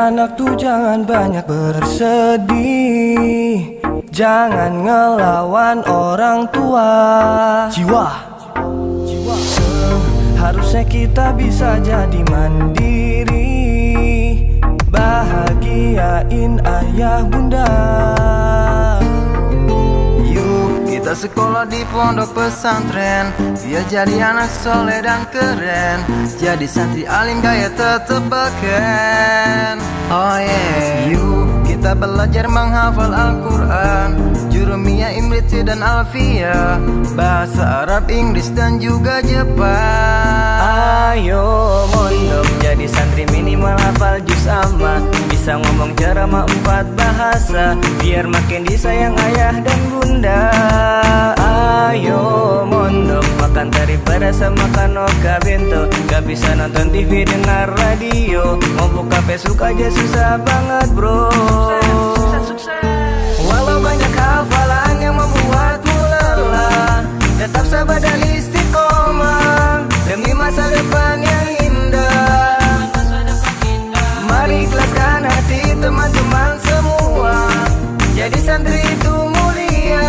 anak tuh jangan banyak bersedih, jangan ngelawan orang tua. Jiwa seharusnya kita bisa jadi mandiri, bahagiain ayah bunda. Kita sekolah di pondok pesantren, biar jadi anak soleh dan keren, jadi santri alim gaya tetep beken. Oh yeah. Yuk kita belajar menghafal Al-Quran, Jurumiyah, Imriti dan Alfiyah, bahasa Arab, Inggris dan juga Jepang. Ayo mondok jadi santri minimal hafal juz amma, bisa ngomong ceramah 4 bahasa, biar makin disayang ayah dan bunda. Ayo mondok makan tari pada makan oka bento, gak bisa nonton TV dengar radio, mau buka Facebook aja susah banget bro. Walau banyak hafalan yang membuatmu lelah, tetap sabar dan istiqomah demi masa depan yang indah. Mari ikhlaskan hati teman-teman semua, jadi santri itu mulia,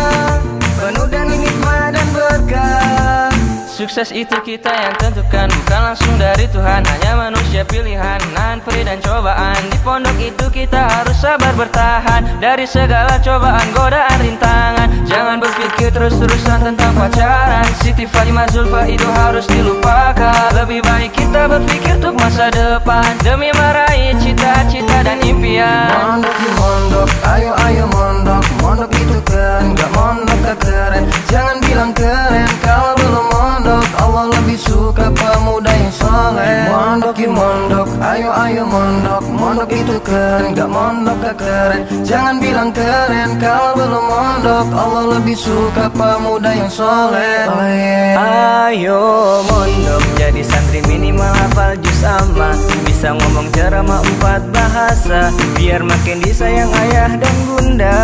penuh dengan hikmah dan berkah. Sukses itu kita yang tentukan, bukan langsung dari Tuhan, hanya manusia pilihan, nahan perih dan cobaan. Di pondok itu kita harus sabar bertahan dari segala cobaan, godaan, rintangan. Jangan berpikir terus-terusan tentang pacaran, Siti Fatimah Zulfa itu harus dilupakan. Lebih baik kita berpikir untuk masa depan, demi meraih cita-cita dan impian. Mondok di mondok, ayo mondok, mondok itu keren, gak mondok gak keren. Jangan bilang keren kalau belum mondok, Allah lebih suka pemuda yang soleh. Mondok di mondok, ayo mondok, mondok itu keren, gak mondok gak keren. Jangan bilang keren kalau belum mondok, Allah lebih suka pemuda yang soleh. Oh yeah. Ayo mondok jadi santri minimal hafal juz amma, bisa ngomong ceramah 4 bahasa, biar makin disayang ayah dan bunda.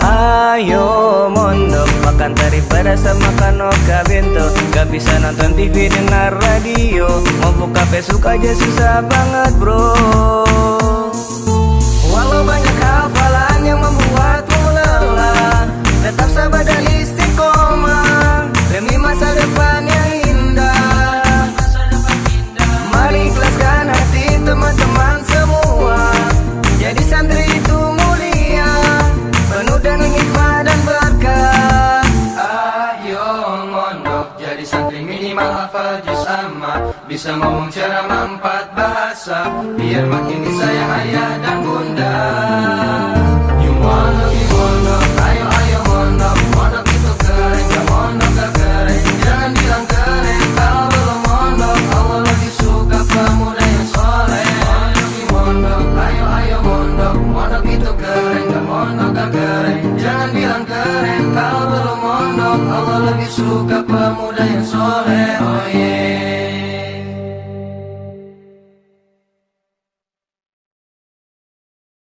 Ayo mondok makan tari pada makan oka bento, gak bisa nonton TV dengar radio, mau buka Facebook aja susah banget bro. Walau banyak hafalan yang membuatmu lelah, tetap sabar dan istiqomah demi masa depan yang indah. Mari ikhlaskan hati teman-teman semua, jadi santri itu mulia, penuh dengan hikmah dan berkah. Ayo mondok jadi santri minimal hafal juz amma, bisa ngomong ceramah 4 bahasa, biar makin disayang ayah dan bunda.